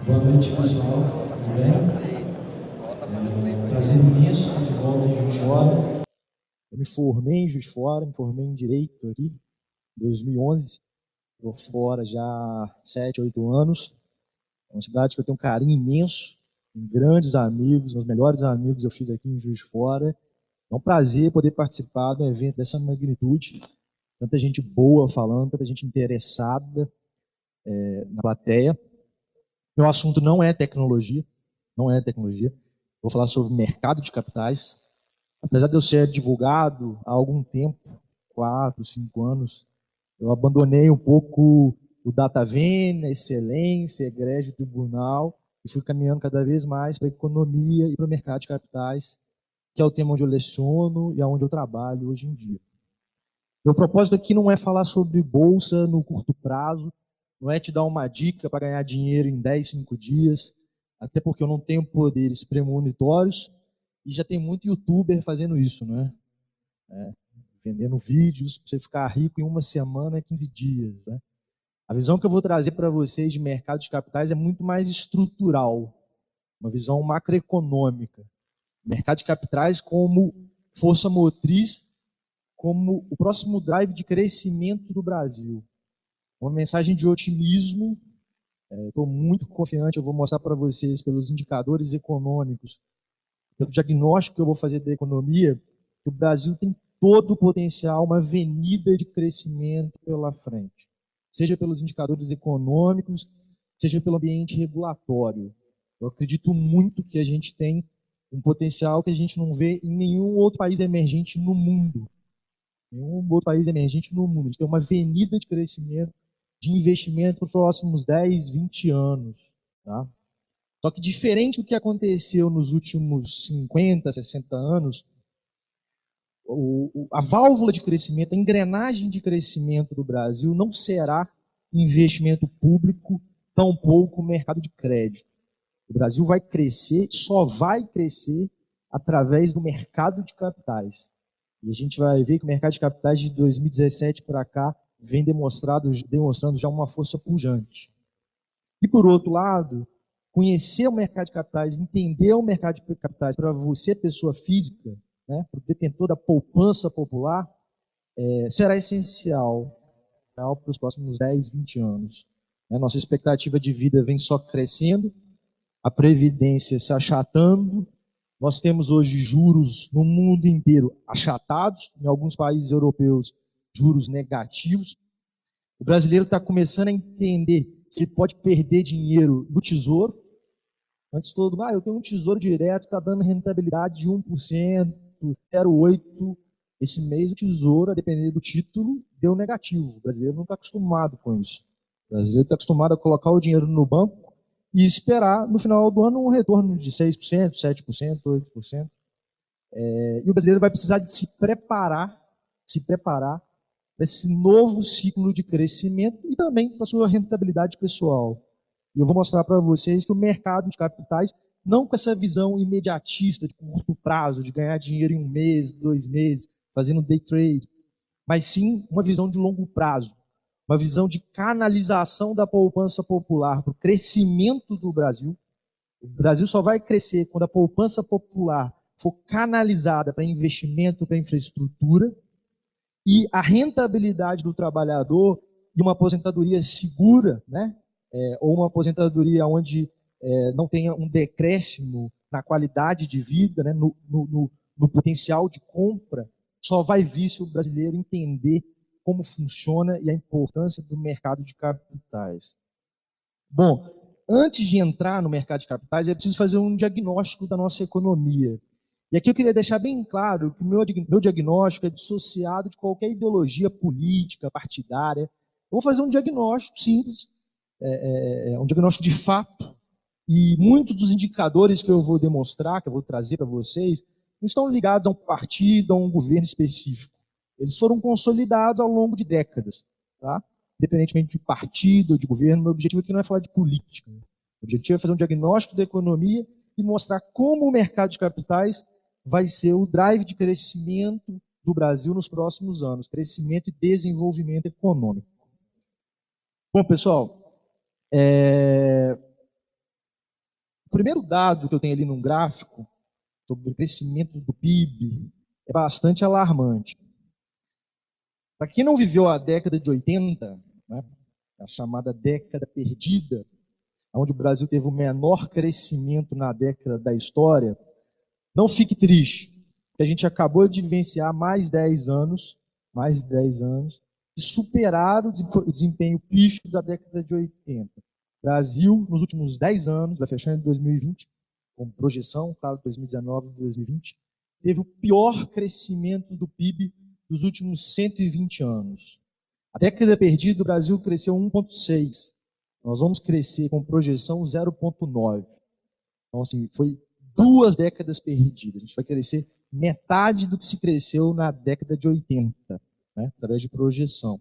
Boa noite, pessoal. Tudo bem? Prazer imenso estar de volta em Juiz de Fora. Eu me formei em Juiz de Fora, me formei em Direito aqui, em 2011. Estou fora já há 7, 8 anos. É uma cidade que eu tenho um carinho imenso, com grandes amigos, meus melhores amigos eu fiz aqui em Juiz de Fora. É um prazer poder participar de um evento dessa magnitude. Tanta gente boa falando, tanta gente interessada na plateia. Meu assunto não é tecnologia, não é tecnologia. Vou falar sobre mercado de capitais. Apesar de eu ser advogado há algum tempo, 4, 5 anos, eu abandonei um pouco o data vênia, a excelência, egrégio tribunal, e fui caminhando cada vez mais para a economia e para o mercado de capitais, que é o tema onde eu leciono e é onde eu trabalho hoje em dia. Meu propósito aqui não é falar sobre bolsa no curto prazo, não é te dar uma dica para ganhar dinheiro em 10, 5 dias, até porque eu não tenho poderes premonitórios e já tem muito youtuber fazendo isso, né? Vendendo vídeos para você ficar rico em uma semana, 15 dias. Né? A visão que eu vou trazer para vocês de mercado de capitais é muito mais estrutural, uma visão macroeconômica. Mercado de capitais como força motriz, como o próximo drive de crescimento do Brasil. Uma mensagem de otimismo. Eu estou muito confiante, eu vou mostrar para vocês pelos indicadores econômicos, pelo diagnóstico que eu vou fazer da economia, que o Brasil tem todo o potencial, uma avenida de crescimento pela frente. Seja pelos indicadores econômicos, seja pelo ambiente regulatório. Eu acredito muito que a gente tem um potencial que a gente não vê em nenhum outro país emergente no mundo. Nenhum outro país emergente no mundo. A gente tem uma avenida de crescimento, de investimento para os próximos 10, 20 anos. Tá? Só que diferente do que aconteceu nos últimos 50, 60 anos, a válvula de crescimento, a engrenagem de crescimento do Brasil não será investimento público, tampouco o mercado de crédito. O Brasil vai crescer, só vai crescer através do mercado de capitais. E a gente vai ver que o mercado de capitais de 2017 para cá vem demonstrando já uma força pujante. E por outro lado, conhecer o mercado de capitais, entender o mercado de capitais para você, pessoa física, né, para o detentor da poupança popular, será essencial para os próximos 10, 20 anos. Nossa expectativa de vida vem só crescendo, a previdência se achatando, nós temos hoje juros no mundo inteiro achatados, em alguns países europeus, juros negativos. O brasileiro está começando a entender que pode perder dinheiro no tesouro. Antes todo mundo, eu tenho um tesouro direto que está dando rentabilidade de 1%, 0,8%. Esse mês o tesouro, a depender do título, deu negativo. O brasileiro não está acostumado com isso. O brasileiro está acostumado a colocar o dinheiro no banco e esperar no final do ano um retorno de 6%, 7%, 8%. E o brasileiro vai precisar de se preparar para esse novo ciclo de crescimento e também para a sua rentabilidade pessoal. E eu vou mostrar para vocês que o mercado de capitais, não com essa visão imediatista, de curto prazo, de ganhar dinheiro em 1 mês, 2 meses, fazendo day trade, mas sim uma visão de longo prazo, uma visão de canalização da poupança popular para o crescimento do Brasil. O Brasil só vai crescer quando a poupança popular for canalizada para investimento, para infraestrutura, e a rentabilidade do trabalhador e uma aposentadoria segura, né? Ou uma aposentadoria onde não tenha um decréscimo na qualidade de vida, né? no potencial de compra, só vai vir se o brasileiro entender como funciona e a importância do mercado de capitais. Bom, antes de entrar no mercado de capitais, é preciso fazer um diagnóstico da nossa economia. E aqui eu queria deixar bem claro que o meu diagnóstico é dissociado de qualquer ideologia política, partidária. Eu vou fazer um diagnóstico simples, um diagnóstico de fato, e muitos dos indicadores que eu vou demonstrar, que eu vou trazer para vocês, não estão ligados a um partido, a um governo específico. Eles foram consolidados ao longo de décadas, tá? Independentemente de partido, de governo, meu objetivo aqui não é falar de política. O objetivo é fazer um diagnóstico da economia e mostrar como o mercado de capitais vai ser o drive de crescimento do Brasil nos próximos anos, crescimento e desenvolvimento econômico. Bom, pessoal, primeiro dado que eu tenho ali num gráfico sobre o crescimento do PIB é bastante alarmante. Para quem não viveu a década de 80, né, a chamada década perdida, onde o Brasil teve o menor crescimento na década da história, não fique triste, porque a gente acabou de vivenciar mais 10 anos, e superar o desempenho pífio da década de 80. O Brasil, nos últimos 10 anos, vai fechar em 2020, com projeção, claro, 2019 e 2020, teve o pior crescimento do PIB dos últimos 120 anos. A década perdida, o Brasil cresceu 1,6%. Nós vamos crescer com projeção 0,9%. Então, assim, foi 2 décadas perdidas. A gente vai crescer metade do que se cresceu na década de 80, né, através de projeção.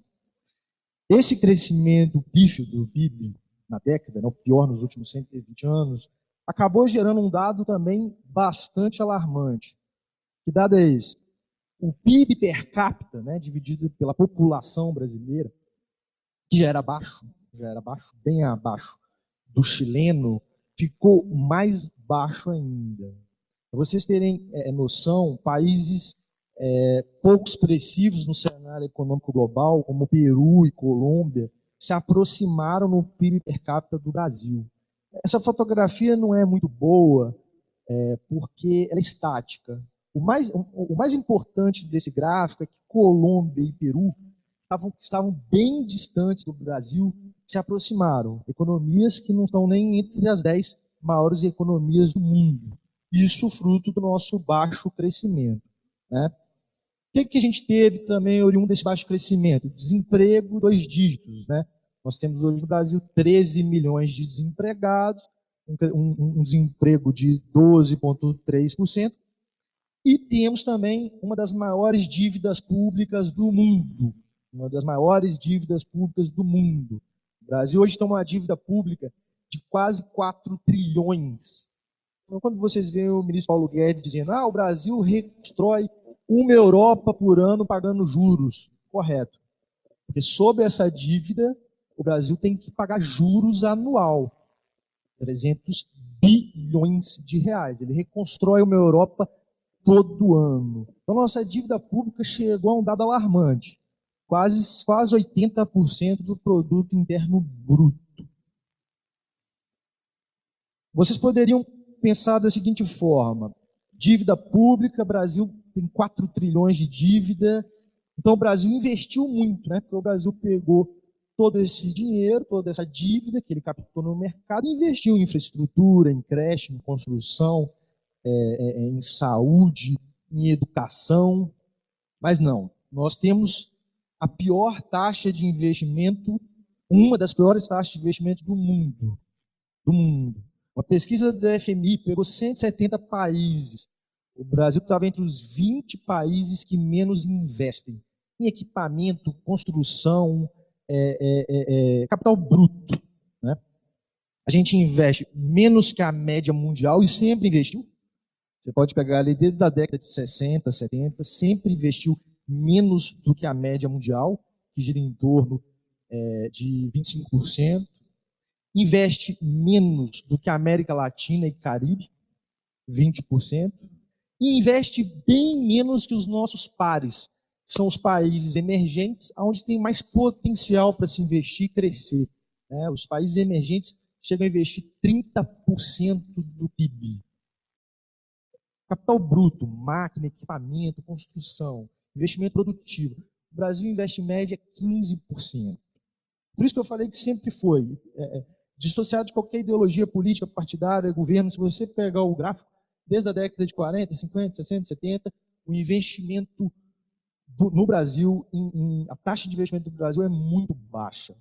Esse crescimento pífio do PIB na década, né, o pior nos últimos 120 anos, acabou gerando um dado também bastante alarmante. Que dado é esse? O PIB per capita, né, dividido pela população brasileira, que já era baixo, bem abaixo do chileno, ficou mais baixo ainda. Para vocês terem noção, países pouco expressivos no cenário econômico global, como Peru e Colômbia, se aproximaram no PIB per capita do Brasil. Essa fotografia não é muito boa, porque ela é estática. O mais importante desse gráfico é que Colômbia e Peru estavam bem distantes do Brasil, se aproximaram. Economias que não estão nem entre as 10 maiores economias do mundo. Isso fruto do nosso baixo crescimento, né? O que a gente teve também oriundo desse baixo crescimento? Desemprego 2 dígitos, né? Nós temos hoje no Brasil 13 milhões de desempregados, um desemprego de 12,3%, e temos também uma das maiores dívidas públicas do mundo. O Brasil hoje tem uma dívida pública de quase 4 trilhões. Então, quando vocês veem o ministro Paulo Guedes dizendo o Brasil reconstrói uma Europa por ano pagando juros. Correto. Porque sobre essa dívida, o Brasil tem que pagar juros anual. 300 bilhões de reais. Ele reconstrói uma Europa todo ano. Então, nossa dívida pública chegou a um dado alarmante. Quase 80% do produto interno bruto. Vocês poderiam pensar da seguinte forma: dívida pública, Brasil tem 4 trilhões de dívida, então o Brasil investiu muito, né? Porque o Brasil pegou todo esse dinheiro, toda essa dívida que ele captou no mercado e investiu em infraestrutura, em creche, em construção, em saúde, em educação. Mas não, nós temos a pior taxa de investimento, uma das piores taxas de investimento do mundo. Uma pesquisa do FMI pegou 170 países. O Brasil estava entre os 20 países que menos investem em equipamento, construção, capital bruto, né? A gente investe menos que a média mundial e sempre investiu. Você pode pegar ali desde a década de 60, 70, sempre investiu menos do que a média mundial, que gira em torno de 25%. Investe menos do que a América Latina e Caribe, 20%. E investe bem menos que os nossos pares, que são os países emergentes, onde tem mais potencial para se investir e crescer. Né? Os países emergentes chegam a investir 30% do PIB. Capital bruto, máquina, equipamento, construção, investimento produtivo. O Brasil investe em média 15%. Por isso que eu falei que sempre foi, dissociado de qualquer ideologia política, partidária, governo. Se você pegar o gráfico, desde a década de 40, 50, 60, 70, o investimento no Brasil, a taxa de investimento do Brasil é muito baixa,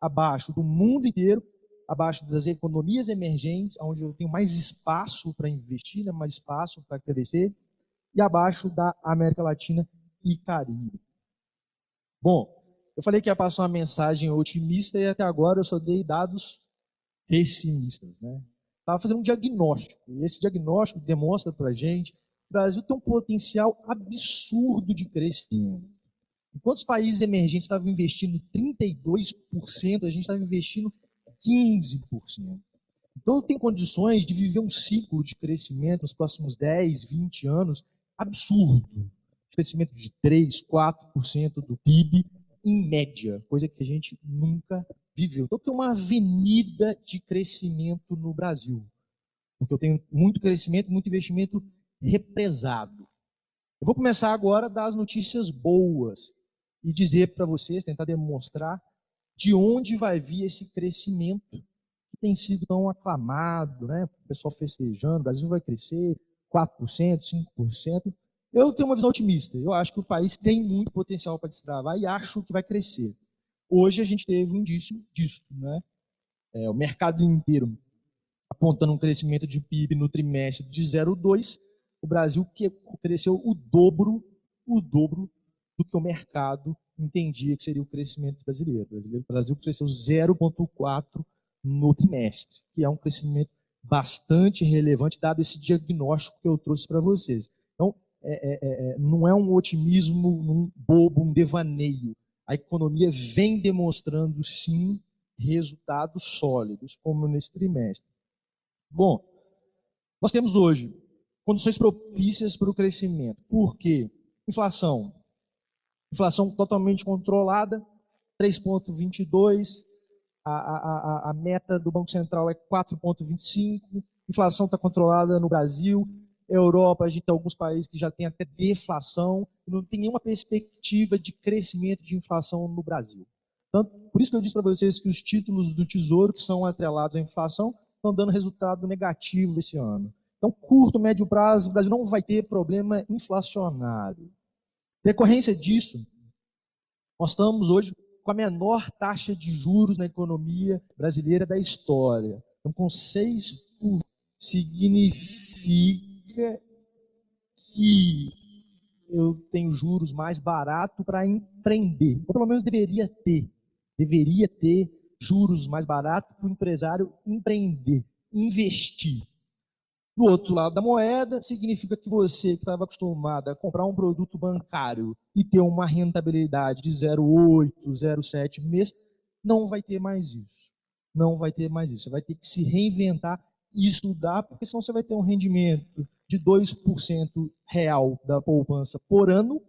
abaixo do mundo inteiro, abaixo das economias emergentes, onde eu tenho mais espaço para investir, né, mais espaço para crescer, e abaixo da América Latina e Caribe. Bom, eu falei que ia passar uma mensagem otimista e até agora eu só dei dados pessimistas, né? Estava fazendo um diagnóstico, e esse diagnóstico demonstra para a gente que o Brasil tem um potencial absurdo de crescimento. Enquanto os países emergentes estavam investindo 32%, a gente estava investindo 15%. Então, tem condições de viver um ciclo de crescimento nos próximos 10, 20 anos absurdo. Crescimento de 3, 4% do PIB, em média, coisa que a gente nunca viveu. Então, tem uma avenida de crescimento no Brasil, porque eu tenho muito crescimento, muito investimento represado. Eu vou começar agora a dar as notícias boas e dizer para vocês, tentar demonstrar de onde vai vir esse crescimento que tem sido tão aclamado, né? O pessoal festejando, o Brasil vai crescer 4%, 5%. Eu tenho uma visão otimista. Eu acho que o país tem muito potencial para destravar e acho que vai crescer. Hoje a gente teve um indício disso, né? O mercado inteiro apontando um crescimento de PIB no trimestre de 0,2%. O Brasil cresceu o dobro do que o mercado entendia que seria o crescimento brasileiro. O Brasil cresceu 0,4% no trimestre, que é um crescimento bastante relevante, dado esse diagnóstico que eu trouxe para vocês. Então, não é um otimismo bobo, um devaneio. A economia vem demonstrando, sim, resultados sólidos, como nesse trimestre. Bom, nós temos hoje condições propícias para o crescimento. Por quê? Inflação. Inflação totalmente controlada, 3,22%. A meta do Banco Central é 4,25%. Inflação está controlada no Brasil. Europa, a gente tem alguns países que já tem até deflação. Não tem nenhuma perspectiva de crescimento de inflação no Brasil. Então, por isso que eu disse para vocês que os títulos do Tesouro, que são atrelados à inflação, estão dando resultado negativo esse ano. Então, curto, médio prazo, o Brasil não vai ter problema inflacionário. Decorrência disso, nós estamos hoje com a menor taxa de juros na economia brasileira da história. Então, com 6%, significa que eu tenho juros mais baratos para empreender. Ou pelo menos deveria ter juros mais baratos para o empresário empreender, investir. Do outro lado da moeda, significa que você que estava acostumado a comprar um produto bancário e ter uma rentabilidade de 0,8, 0,7 mês, não vai ter mais isso. Não vai ter mais isso. Você vai ter que se reinventar e estudar, porque senão você vai ter um rendimento de 2% real da poupança por ano,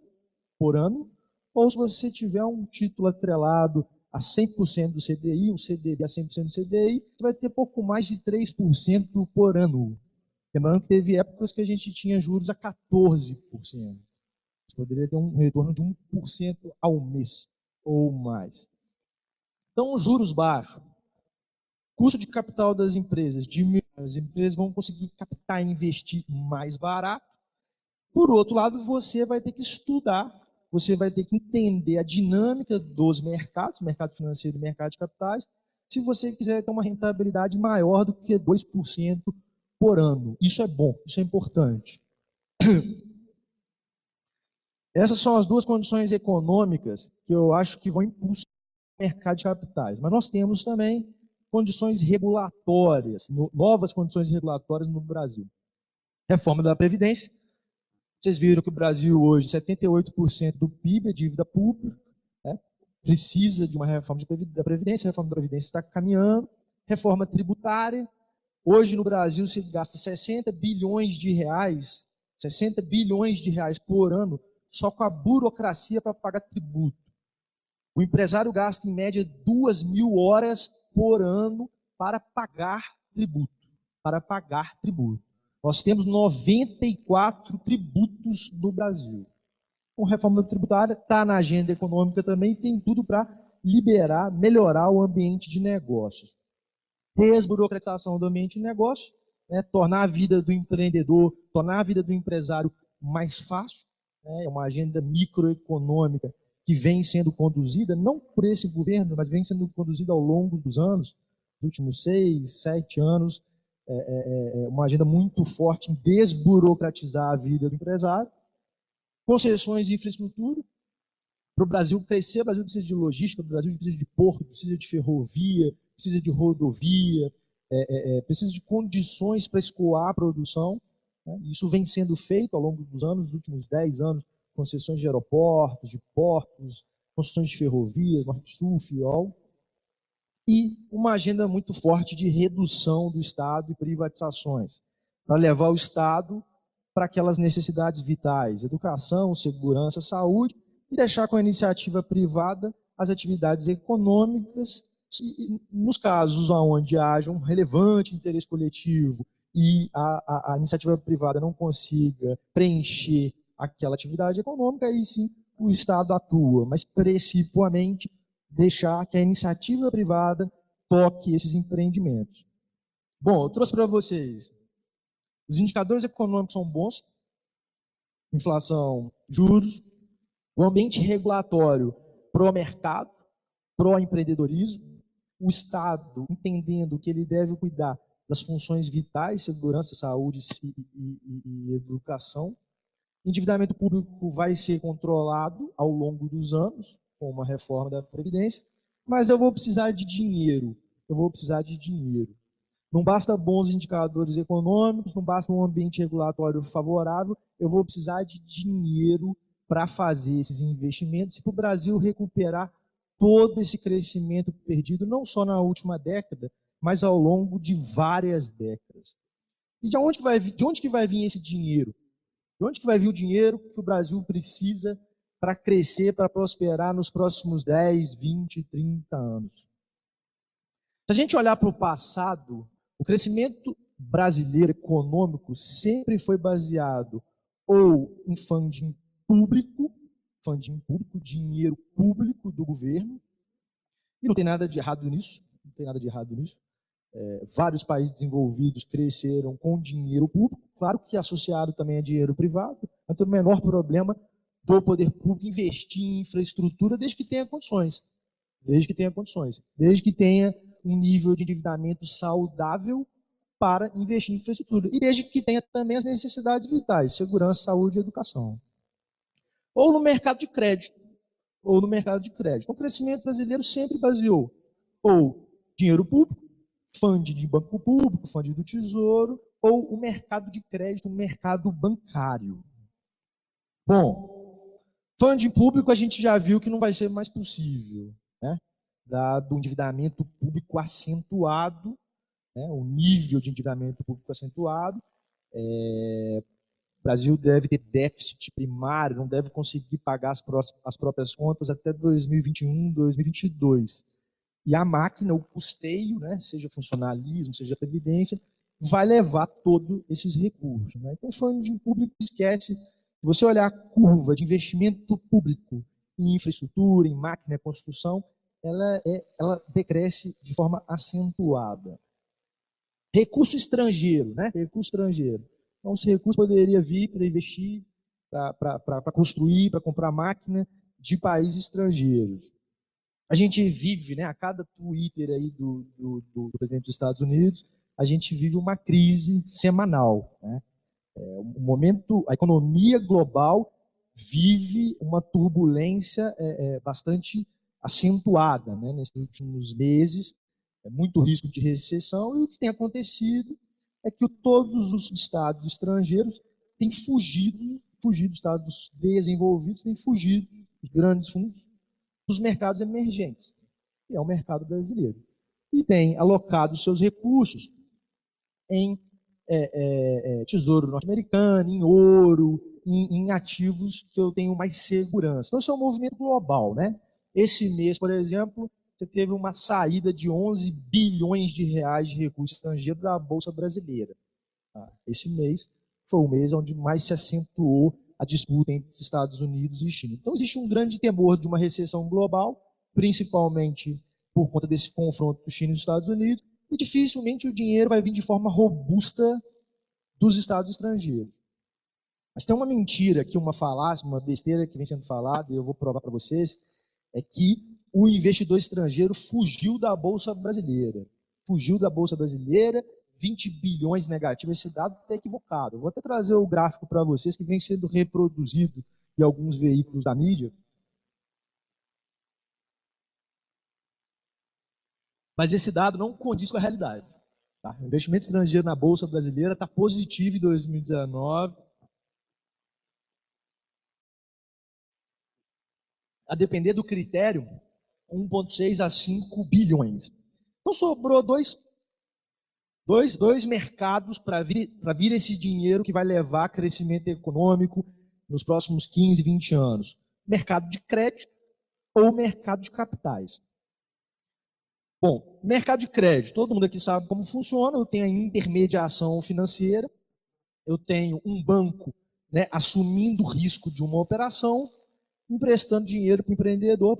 ou se você tiver um título atrelado a 100% do CDI, um CDB a 100% do CDI, você vai ter pouco mais de 3% por ano. Lembrando que teve épocas que a gente tinha juros a 14%. Você poderia ter um retorno de 1% ao mês ou mais. Então, juros baixos. Custo de capital das empresas diminui. As empresas vão conseguir captar e investir mais barato. Por outro lado, você vai ter que estudar, você vai ter que entender a dinâmica dos mercados, mercado financeiro e mercado de capitais, se você quiser ter uma rentabilidade maior do que 2% por ano. Isso é bom, isso é importante. Essas são as duas condições econômicas que eu acho que vão impulsionar o mercado de capitais. Mas nós temos também condições regulatórias, novas condições regulatórias no Brasil. Reforma da Previdência. Vocês viram que o Brasil hoje, 78% do PIB é dívida pública, né? Precisa de uma reforma da Previdência, a reforma da Previdência está caminhando. Reforma tributária. Hoje no Brasil se gasta 60 bilhões de reais por ano só com a burocracia para pagar tributo. O empresário gasta em média 2.000 horas por ano para pagar tributo. Nós temos 94 tributos no Brasil. Com reforma tributária, está na agenda econômica também, tem tudo para liberar, melhorar o ambiente de negócios. Desburocratização do ambiente de negócio, né, tornar a vida do empreendedor, tornar a vida do empresário mais fácil. Né, é uma agenda microeconômica que vem sendo conduzida, não por esse governo, mas vem sendo conduzida ao longo dos anos, nos últimos 6, 7 anos, uma agenda muito forte em desburocratizar a vida do empresário. Concessões de infraestrutura. Para o Brasil crescer, o Brasil precisa de logística, o Brasil precisa de porto, precisa de ferrovia, precisa de rodovia, precisa de condições para escoar a produção. Né? Isso vem sendo feito ao longo dos anos, nos últimos 10 anos, concessões de aeroportos, de portos, concessões de ferrovias, Norte-Sul, FIOL. e uma agenda muito forte de redução do Estado e privatizações, para levar o Estado para aquelas necessidades vitais, educação, segurança, saúde, e deixar com a iniciativa privada as atividades econômicas, nos casos onde haja um relevante interesse coletivo e a iniciativa privada não consiga preencher aquela atividade econômica, aí sim o Estado atua, mas principalmente deixar que a iniciativa privada toque esses empreendimentos. Bom, eu trouxe para vocês, os indicadores econômicos são bons, inflação, juros, o ambiente regulatório pró-mercado, pró-empreendedorismo, o Estado entendendo que ele deve cuidar das funções vitais, segurança, saúde e educação. Endividamento público vai ser controlado ao longo dos anos, com uma reforma da Previdência, mas eu vou precisar de dinheiro. Não basta bons indicadores econômicos, não basta um ambiente regulatório favorável, eu vou precisar de dinheiro para fazer esses investimentos e para o Brasil recuperar todo esse crescimento perdido, não só na última década, mas ao longo de várias décadas. E de onde que vai vir esse dinheiro? De onde que vai vir o dinheiro que o Brasil precisa para crescer, para prosperar nos próximos 10, 20, 30 anos? Se a gente olhar para o passado, o crescimento brasileiro econômico sempre foi baseado ou em funding público, dinheiro público do governo, e não tem nada de errado nisso, vários países desenvolvidos cresceram com dinheiro público, claro que associado também a dinheiro privado, não tem o menor problema do poder público investir em infraestrutura desde que tenha condições, desde que tenha um nível de endividamento saudável para investir em infraestrutura, e desde que tenha também as necessidades vitais, segurança, saúde e educação. Ou no mercado de crédito. O crescimento brasileiro sempre baseou ou dinheiro público, fundo de banco público, fundo do Tesouro, ou o mercado de crédito, o mercado bancário. Bom, fundo público a gente já viu que não vai ser mais possível, né? Dado o endividamento público acentuado, né? O nível de endividamento público acentuado, o Brasil deve ter déficit primário, não deve conseguir pagar as próprias contas até 2021, 2022. E a máquina, o custeio, né, seja funcionalismo, seja previdência, vai levar todos esses recursos. Né? Então, o funding público esquece, se você olhar a curva de investimento público em infraestrutura, em máquina, construção, ela decresce de forma acentuada. Recurso estrangeiro, né? Então, esse recurso poderia vir para investir, para construir, para comprar máquina de países estrangeiros. A gente vive, né, a cada Twitter aí do presidente dos Estados Unidos, a gente vive uma crise semanal. Né? A economia global vive uma turbulência bastante acentuada, né, nesses últimos meses, muito risco de recessão, e o que tem acontecido é que todos os estados estrangeiros têm fugido, estados desenvolvidos têm fugido dos grandes fundos, dos mercados emergentes, que é o mercado brasileiro, e têm alocado seus recursos em tesouro norte-americano, em ouro, em ativos que eu tenho mais segurança. Então, isso é um movimento global, né? Esse mês, por exemplo, você teve uma saída de 11 bilhões de reais de recursos estrangeiros da Bolsa Brasileira. Esse mês foi o mês onde mais se acentuou a disputa entre Estados Unidos e China. Então, existe um grande temor de uma recessão global, principalmente por conta desse confronto dos China e dos Estados Unidos, e dificilmente o dinheiro vai vir de forma robusta dos estados estrangeiros. Mas tem uma mentira aqui, uma falácia, uma besteira que vem sendo falada, e eu vou provar para vocês, é que o investidor estrangeiro fugiu da Bolsa Brasileira. 20 bilhões negativo, esse dado está equivocado. Eu vou até trazer o gráfico para vocês, que vem sendo reproduzido em alguns veículos da mídia. Mas esse dado não condiz com a realidade. Tá? O investimento estrangeiro na Bolsa Brasileira está positivo em 2019. A depender do critério, 1,6 a 5 bilhões. Então sobrou dois mercados para vir esse dinheiro que vai levar a crescimento econômico nos próximos 15, 20 anos. Mercado de crédito ou mercado de capitais. Bom, mercado de crédito, todo mundo aqui sabe como funciona. Eu tenho a intermediação financeira, eu tenho um banco, né, assumindo o risco de uma operação, emprestando dinheiro para o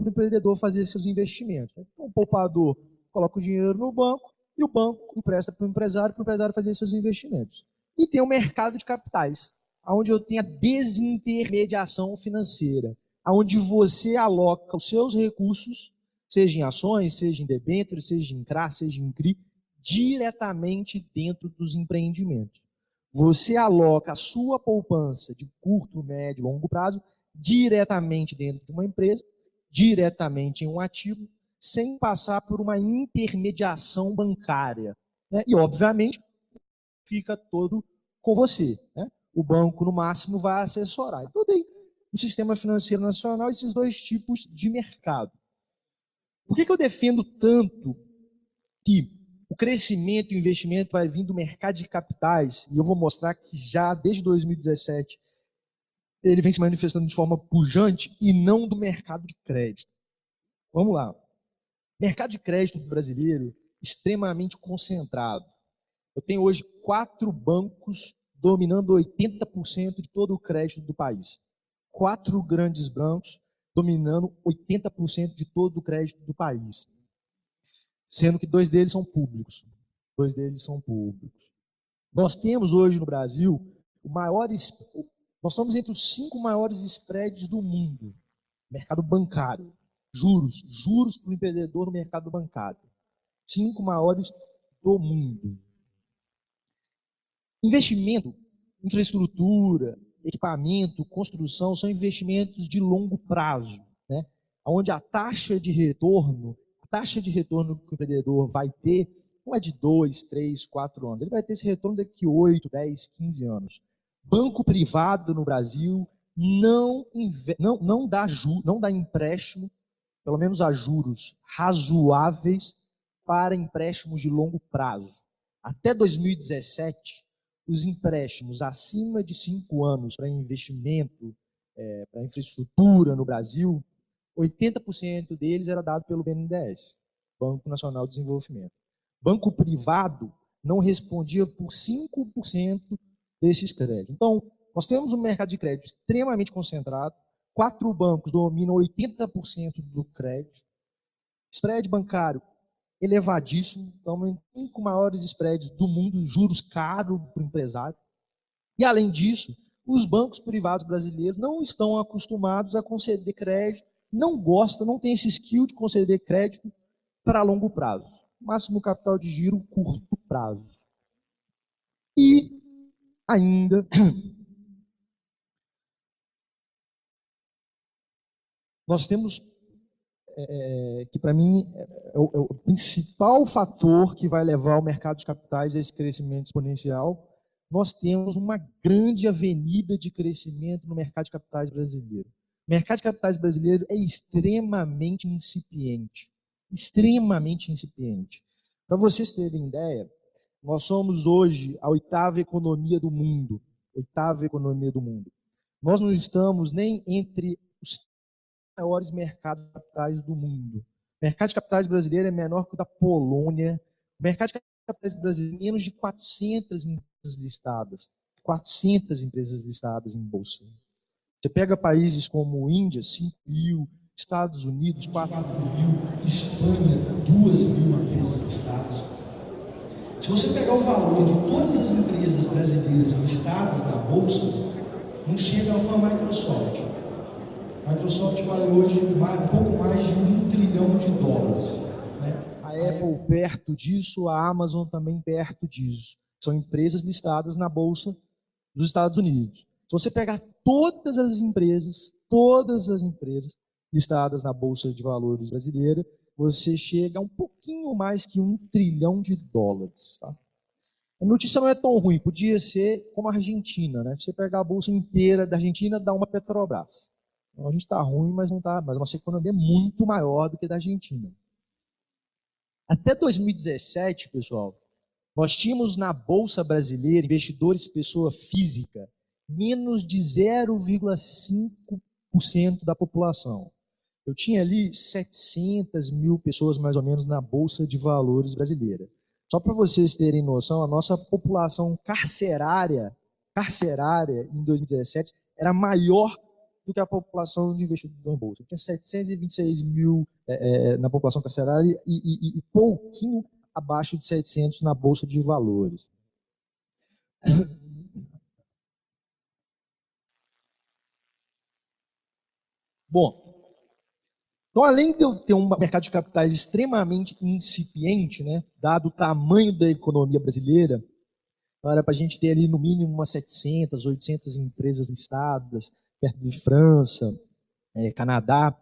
empreendedor fazer seus investimentos. Então, o poupador coloca o dinheiro no banco e o banco empresta para o empresário fazer seus investimentos. E tem o mercado de capitais, onde eu tenho a desintermediação financeira, onde você aloca os seus recursos, seja em ações, seja em debêntures, seja em CRA, seja em CRI, diretamente dentro dos empreendimentos. Você aloca a sua poupança de curto, médio, longo prazo diretamente dentro de uma empresa, diretamente em um ativo, sem passar por uma intermediação bancária, né? E, obviamente, fica todo com você, né? O banco, no máximo, vai assessorar. Então, tem no sistema financeiro nacional esses dois tipos de mercado. Por que eu defendo tanto que o crescimento e o investimento vai vir do mercado de capitais? E eu vou mostrar que já desde 2017 ele vem se manifestando de forma pujante e não do mercado de crédito. Vamos lá. Mercado de crédito brasileiro extremamente concentrado. Eu tenho hoje 4 bancos dominando 80% de todo o crédito do país. 4 grandes bancos dominando 80% de todo o crédito do país. Sendo que 2 deles são públicos. 2 deles são públicos. Nós temos hoje no Brasil nós estamos entre os 5 maiores spreads do mundo. Mercado bancário. Juros para o empreendedor no mercado bancário. 5 maiores do mundo. Investimento, infraestrutura, equipamento, construção, são investimentos de longo prazo, né? Onde a taxa de retorno que o empreendedor vai ter não é de 2, 3, 4 anos. Ele vai ter esse retorno daqui 8, 10, 15 anos. Banco privado no Brasil não dá empréstimo, pelo menos a juros razoáveis, para empréstimos de longo prazo. Até 2017, os empréstimos acima de 5 anos para investimento, para infraestrutura no Brasil, 80% deles era dado pelo BNDES, Banco Nacional de Desenvolvimento. Banco privado não respondia por 5% desses créditos. Então, nós temos um mercado de crédito extremamente concentrado, 4 bancos dominam 80% do crédito, spread bancário elevadíssimo, estamos em 5 maiores spreads do mundo, juros caros para o empresário. E, além disso, os bancos privados brasileiros não estão acostumados a conceder crédito, não tem esse skill de conceder crédito para longo prazo. Máximo capital de giro, curto prazo. E ainda nós temos que, para mim, é o principal fator que vai levar o mercado de capitais a esse crescimento exponencial. Nós temos uma grande avenida de crescimento no mercado de capitais brasileiro. O mercado de capitais brasileiro é extremamente incipiente. Extremamente incipiente. Para vocês terem ideia, nós somos hoje a 8ª economia do mundo. 8ª economia do mundo. Nós não estamos nem entre os maiores mercados de capitais do mundo. O mercado de capitais brasileiro é menor que o da Polônia. O mercado de capitais brasileiro é menos de 400 empresas listadas. 400 empresas listadas em bolsa. Você pega países como Índia, 5 mil, Estados Unidos, 4 mil, Espanha, 2 mil empresas listadas. Se você pegar o valor de todas as empresas brasileiras listadas na bolsa, não chega a uma Microsoft. A Microsoft vale hoje um pouco mais de $1 trilhão, né? A Apple perto disso, a Amazon também perto disso. São empresas listadas na Bolsa dos Estados Unidos. Se você pegar todas as empresas listadas na Bolsa de Valores brasileira, você chega a um pouquinho mais que $1 trilhão. Tá? A notícia não é tão ruim, podia ser como a Argentina, né? Você pegar a Bolsa inteira da Argentina, dá uma Petrobras. Então, a gente está ruim, mas não está. Mas a nossa economia é muito maior do que a da Argentina. Até 2017, pessoal, nós tínhamos na Bolsa Brasileira, investidores pessoa física, menos de 0,5% da população. Eu tinha ali 700 mil pessoas, mais ou menos, na Bolsa de Valores brasileira. Só para vocês terem noção, a nossa população carcerária em 2017 era maior do que a população de investidores em Bolsa. Tinha 726 mil na população carcerária e pouquinho abaixo de 700 na Bolsa de Valores. Bom, então, além de eu ter um mercado de capitais extremamente incipiente, né, dado o tamanho da economia brasileira, era para a gente ter ali no mínimo umas 700, 800 empresas listadas, perto de França, Canadá,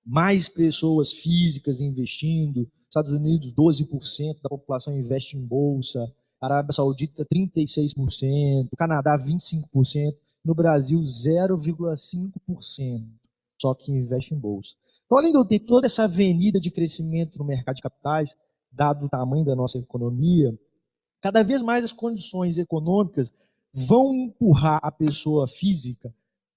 mais pessoas físicas investindo, Estados Unidos 12% da população investe em bolsa, Arábia Saudita 36%, Canadá 25%, no Brasil 0,5% só que investe em bolsa. Então, além de eu ter toda essa avenida de crescimento no mercado de capitais, dado o tamanho da nossa economia, cada vez mais as condições econômicas vão empurrar a pessoa física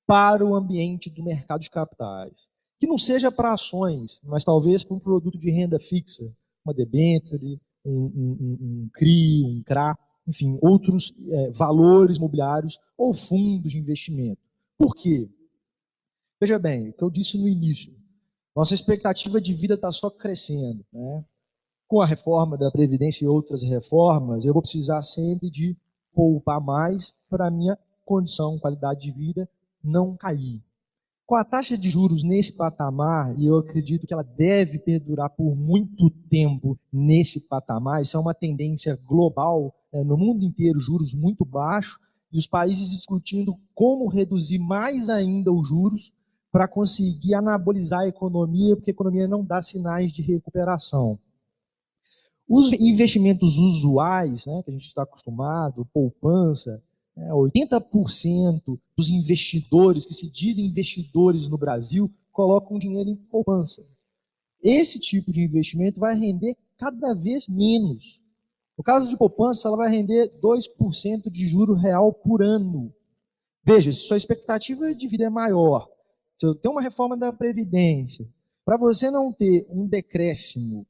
para o ambiente do mercado de capitais. Que não seja para ações, mas talvez para um produto de renda fixa, uma debênture, um CRI, um CRA, enfim, outros valores imobiliários ou fundos de investimento. Por quê? Veja bem, o que eu disse no início, nossa expectativa de vida está só crescendo, né? Com a reforma da Previdência e outras reformas, eu vou precisar sempre de poupar mais para a minha condição, qualidade de vida não cair. Com a taxa de juros nesse patamar, e eu acredito que ela deve perdurar por muito tempo nesse patamar, isso é uma tendência global, no mundo inteiro, juros muito baixos, e os países discutindo como reduzir mais ainda os juros para conseguir anabolizar a economia, porque a economia não dá sinais de recuperação. Os investimentos usuais, né, que a gente está acostumado, poupança, 80% dos investidores, que se dizem investidores no Brasil, colocam dinheiro em poupança. Esse tipo de investimento vai render cada vez menos. No caso de poupança, ela vai render 2% de juro real por ano. Veja, se sua expectativa de vida é maior, se eu tenho uma reforma da Previdência, para você não ter um decréscimo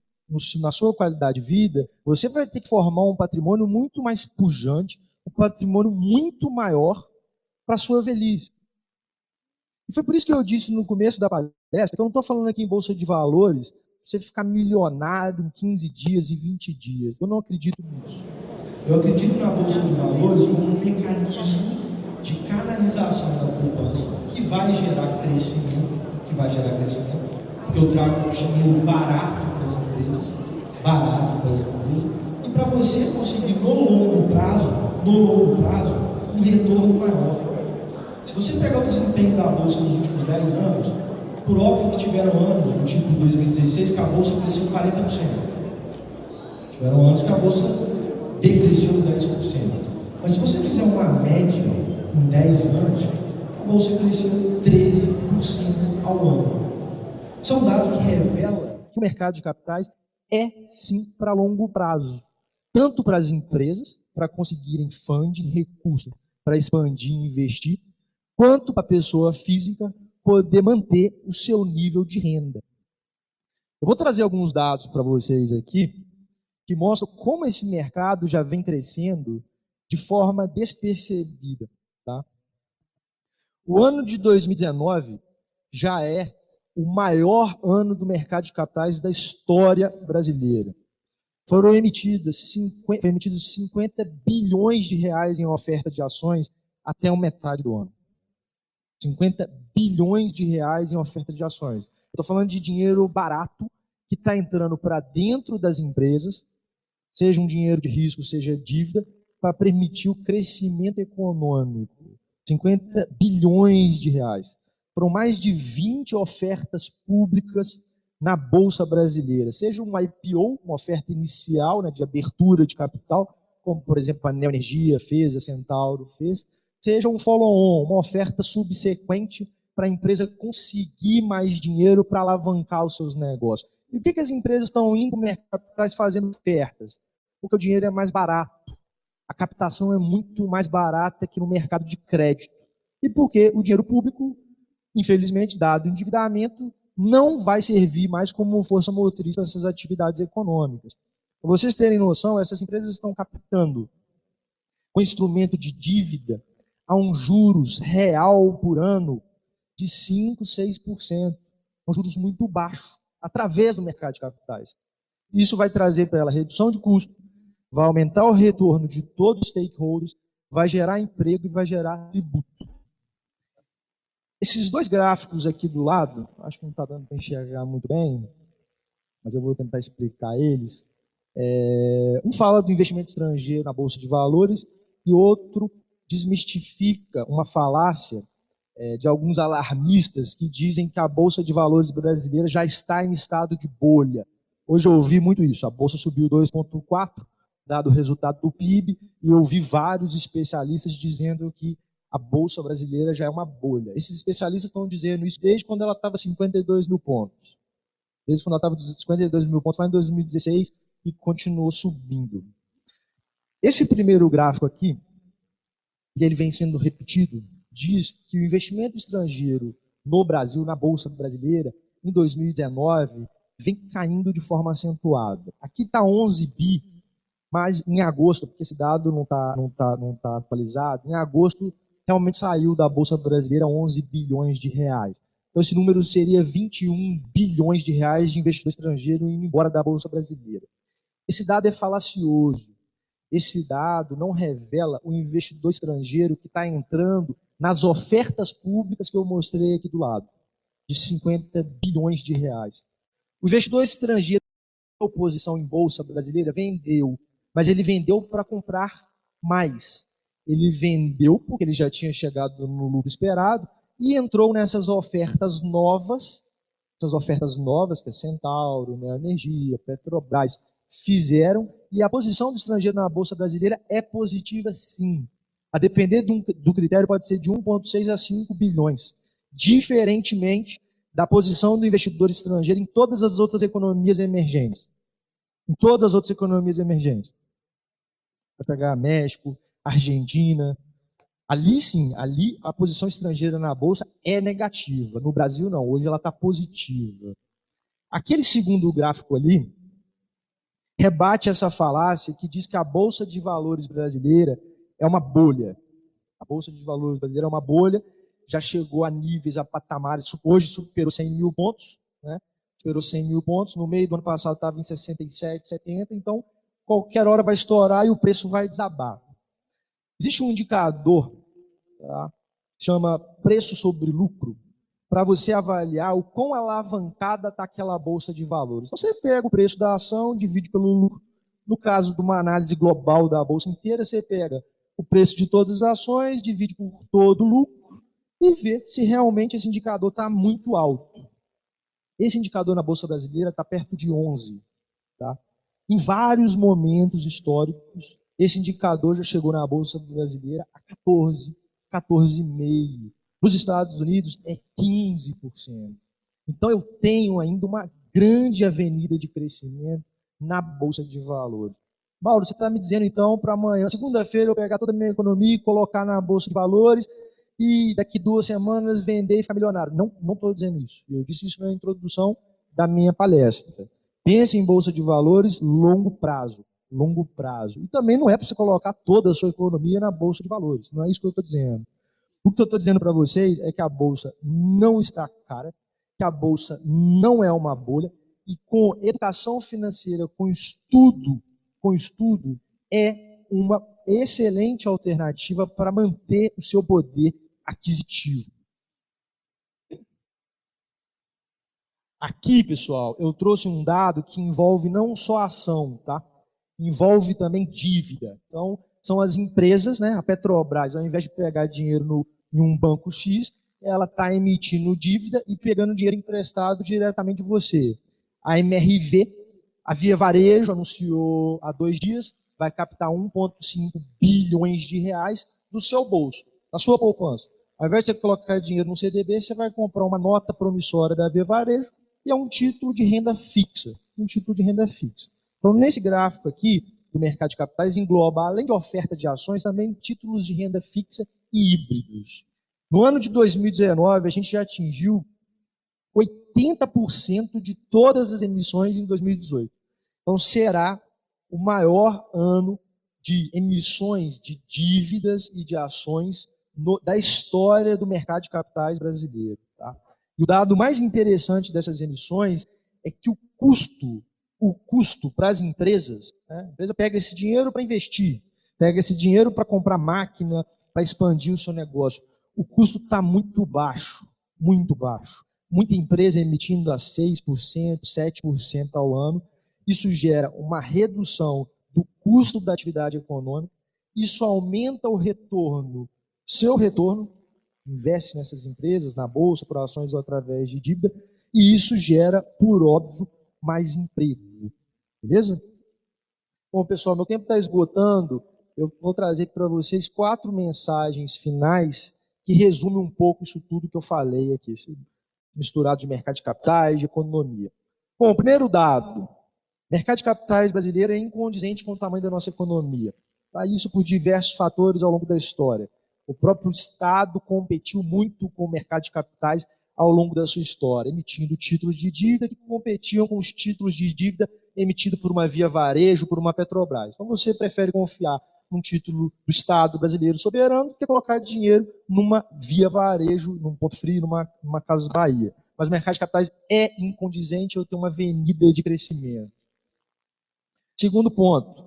na sua qualidade de vida, você vai ter que formar um patrimônio muito mais pujante, um patrimônio muito maior para a sua velhice. E foi por isso que eu disse no começo da palestra, que eu não estou falando aqui em Bolsa de Valores, você ficar milionário em 15 dias e 20 dias. Eu não acredito nisso. Eu acredito na Bolsa de Valores como um mecanismo de canalização da poupança que vai gerar crescimento, porque eu trago um dinheiro barato para as empresas, e para você conseguir no longo prazo, um retorno maior. Se você pegar o desempenho da Bolsa nos últimos 10 anos, por óbvio que tiveram anos, no tipo 2016, que a Bolsa cresceu 40%. Tiveram anos que a Bolsa decresceu 10%. Mas se você fizer uma média em 10 anos, a Bolsa cresceu 13% ao ano. Isso é um dado que revela que o mercado de capitais é, sim, para longo prazo. Tanto para as empresas, para conseguirem funding, recursos para expandir e investir, quanto para a pessoa física poder manter o seu nível de renda. Eu vou trazer alguns dados para vocês aqui, que mostram como esse mercado já vem crescendo de forma despercebida. Tá? O ano de 2019 já é o maior ano do mercado de capitais da história brasileira. Foram emitidos 50 bilhões de reais em oferta de ações até a metade do ano. 50 bilhões de reais em oferta de ações. Estou falando de dinheiro barato que está entrando para dentro das empresas, seja um dinheiro de risco, seja dívida, para permitir o crescimento econômico. 50 bilhões de reais. Foram mais de 20 ofertas públicas na Bolsa Brasileira, seja um IPO, uma oferta inicial, né, de abertura de capital, como, por exemplo, a Neoenergia fez, a Centauro fez, seja um follow-on, uma oferta subsequente para a empresa conseguir mais dinheiro para alavancar os seus negócios. E o que as empresas estão indo para o mercado de capitais fazendo ofertas? Porque o dinheiro é mais barato. A captação é muito mais barata que no mercado de crédito. E porque o dinheiro público, infelizmente, dado o endividamento, não vai servir mais como força motriz para essas atividades econômicas. Para vocês terem noção, essas empresas estão captando com instrumento de dívida a um juros real por ano de 5%, 6%. Um juros muito baixo, através do mercado de capitais. Isso vai trazer para ela redução de custo, vai aumentar o retorno de todos os stakeholders, vai gerar emprego e vai gerar tributo. Esses dois gráficos aqui do lado, acho que não está dando para enxergar muito bem, mas eu vou tentar explicar eles. Um fala do investimento estrangeiro na Bolsa de Valores e outro desmistifica uma falácia de alguns alarmistas que dizem que a Bolsa de Valores brasileira já está em estado de bolha. Hoje eu ouvi muito isso, a Bolsa subiu 2,4%, dado o resultado do PIB, e eu ouvi vários especialistas dizendo que a Bolsa brasileira já é uma bolha. Esses especialistas estão dizendo isso desde quando ela estava 52 mil pontos. Desde quando ela estava 52 mil pontos lá em 2016 e continuou subindo. Esse primeiro gráfico aqui, e ele vem sendo repetido, diz que o investimento estrangeiro no Brasil, na Bolsa brasileira, em 2019, vem caindo de forma acentuada. Aqui está 11 bi, mas em agosto, porque esse dado não tá atualizado, em agosto realmente saiu da Bolsa brasileira 11 bilhões de reais. Então esse número seria 21 bilhões de reais de investidor estrangeiro indo embora da Bolsa brasileira. Esse dado é falacioso. Esse dado não revela o investidor estrangeiro que está entrando nas ofertas públicas que eu mostrei aqui do lado, de 50 bilhões de reais. O investidor estrangeiro, na oposição em Bolsa brasileira, vendeu, mas ele vendeu para comprar mais. Ele vendeu porque ele já tinha chegado no lucro esperado e entrou nessas ofertas novas, que a Centauro, Neoenergia, Petrobras, fizeram, e a posição do estrangeiro na Bolsa brasileira é positiva sim. A depender do critério pode ser de 1,6 a 5 bilhões, diferentemente da posição do investidor estrangeiro em todas as outras economias emergentes. Em todas as outras economias emergentes. Vai pegar México, Argentina. Ali sim, ali a posição estrangeira na Bolsa é negativa. No Brasil não, hoje ela está positiva. Aquele segundo gráfico ali rebate essa falácia que diz que a Bolsa de Valores brasileira é uma bolha. A Bolsa de Valores brasileira é uma bolha, já chegou a níveis, a patamares, hoje superou 100 mil pontos, né? Superou 100 mil pontos, no meio do ano passado estava em 67, 70, então qualquer hora vai estourar e o preço vai desabar. Existe um indicador, tá? Chama preço sobre lucro, para você avaliar o quão alavancada está aquela Bolsa de Valores. Então, você pega o preço da ação, divide pelo lucro. No caso de uma análise global da Bolsa inteira, você pega o preço de todas as ações, divide por todo o lucro e vê se realmente esse indicador está muito alto. Esse indicador na Bolsa brasileira está perto de 11. Tá? Em vários momentos históricos, esse indicador já chegou na Bolsa brasileira a 14, 14,5%. Nos Estados Unidos é 15%. Então eu tenho ainda uma grande avenida de crescimento na Bolsa de Valores. Mauro, você está me dizendo então para amanhã, segunda-feira, eu pegar toda a minha economia e colocar na Bolsa de Valores e daqui 2 semanas vender e ficar milionário. Não estou dizendo isso. Eu disse isso na introdução da minha palestra. Pense em Bolsa de Valores longo prazo. Longo prazo. E também não é para você colocar toda a sua economia na Bolsa de Valores. Não é isso que eu estou dizendo. O que eu estou dizendo para vocês é que a Bolsa não está cara, que a Bolsa não é uma bolha, e com educação financeira, com estudo, é uma excelente alternativa para manter o seu poder aquisitivo. Aqui, pessoal, eu trouxe um dado que envolve não só ação, tá? Envolve também dívida. Então, são as empresas, né? A Petrobras, ao invés de pegar dinheiro em um banco X, ela está emitindo dívida e pegando dinheiro emprestado diretamente de você. A MRV, a Via Varejo, anunciou há 2 dias, vai captar 1,5 bilhões de reais do seu bolso, da sua poupança. Ao invés de você colocar dinheiro no CDB, você vai comprar uma nota promissória da Via Varejo e é um título de renda fixa. Um título de renda fixa. Então, nesse gráfico aqui, do mercado de capitais, engloba, além de oferta de ações, também títulos de renda fixa e híbridos. No ano de 2019, a gente já atingiu 80% de todas as emissões em 2018. Então, será o maior ano de emissões de dívidas e de ações da história do mercado de capitais brasileiro. Tá? E o dado mais interessante dessas emissões é que o custo para as empresas, né? A empresa pega esse dinheiro para investir, pega esse dinheiro para comprar máquina, para expandir o seu negócio. O custo está muito baixo, muito baixo. Muita empresa emitindo a 6%, 7% ao ano. Isso gera uma redução do custo da atividade econômica. Isso aumenta o retorno, seu retorno, investe nessas empresas, na bolsa, por ações ou através de dívida, e isso gera, por óbvio, mais emprego. Beleza? Bom, pessoal, meu tempo está esgotando. Eu vou trazer para vocês 4 mensagens finais que resumem um pouco isso tudo que eu falei aqui, misturado de mercado de capitais, de economia. Bom, o primeiro dado, mercado de capitais brasileiro é incondizente com o tamanho da nossa economia. Tá? Isso por diversos fatores ao longo da história. O próprio Estado competiu muito com o mercado de capitais ao longo da sua história, emitindo títulos de dívida que competiam com os títulos de dívida emitidos por uma Via Varejo, por uma Petrobras. Então você prefere confiar num título do Estado brasileiro soberano do que colocar dinheiro numa Via Varejo, num Ponto Frio, numa Casas Bahia. Mas o mercado de capitais é incondizente, eu tenho uma avenida de crescimento. Segundo ponto,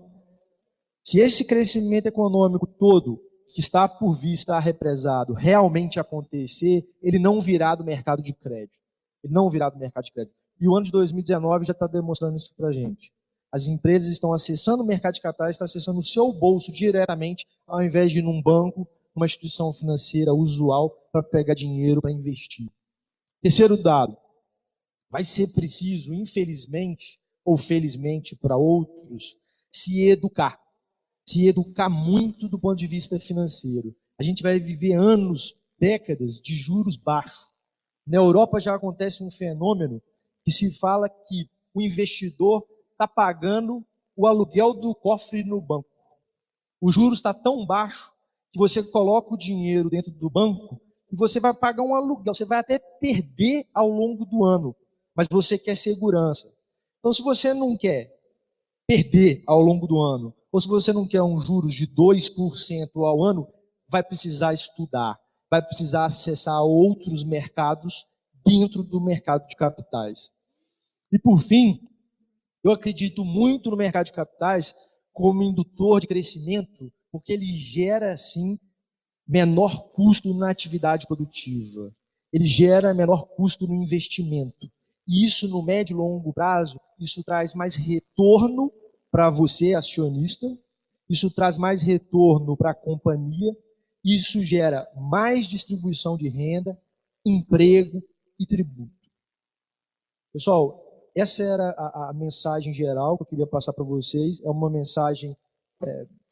se esse crescimento econômico todo que está por vir, está represado, realmente acontecer, ele não virá do mercado de crédito. Ele não virá do mercado de crédito. E o ano de 2019 já está demonstrando isso para a gente. As empresas estão acessando o mercado de capitais, estão acessando o seu bolso diretamente, ao invés de ir num banco, uma instituição financeira usual, para pegar dinheiro para investir. Terceiro dado, vai ser preciso, infelizmente, ou felizmente para outros, se educar muito do ponto de vista financeiro. A gente vai viver anos, décadas de juros baixos. Na Europa já acontece um fenômeno que se fala que o investidor está pagando o aluguel do cofre no banco. O juros está tão baixo que você coloca o dinheiro dentro do banco e você vai pagar um aluguel. Você vai até perder ao longo do ano, mas você quer segurança. Então, se você não quer perder ao longo do ano, ou se você não quer um juros de 2% ao ano, vai precisar estudar, vai precisar acessar outros mercados dentro do mercado de capitais. E por fim, eu acredito muito no mercado de capitais como indutor de crescimento, porque ele gera, assim, menor custo na atividade produtiva. Ele gera menor custo no investimento. E isso, no médio e longo prazo, isso traz mais retorno para você, acionista, isso traz mais retorno para a companhia, isso gera mais distribuição de renda, emprego e tributo. Pessoal, essa era a mensagem geral que eu queria passar para vocês. É uma mensagem,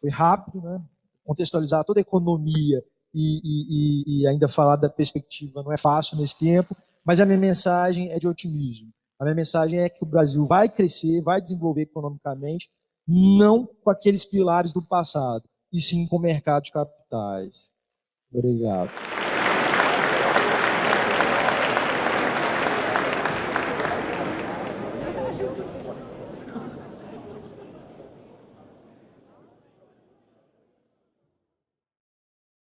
foi rápido, né? Contextualizar toda a economia e ainda falar da perspectiva não é fácil nesse tempo, mas a minha mensagem é de otimismo. A minha mensagem é que o Brasil vai crescer, vai desenvolver economicamente, não com aqueles pilares do passado, e sim com o mercado de capitais. Obrigado.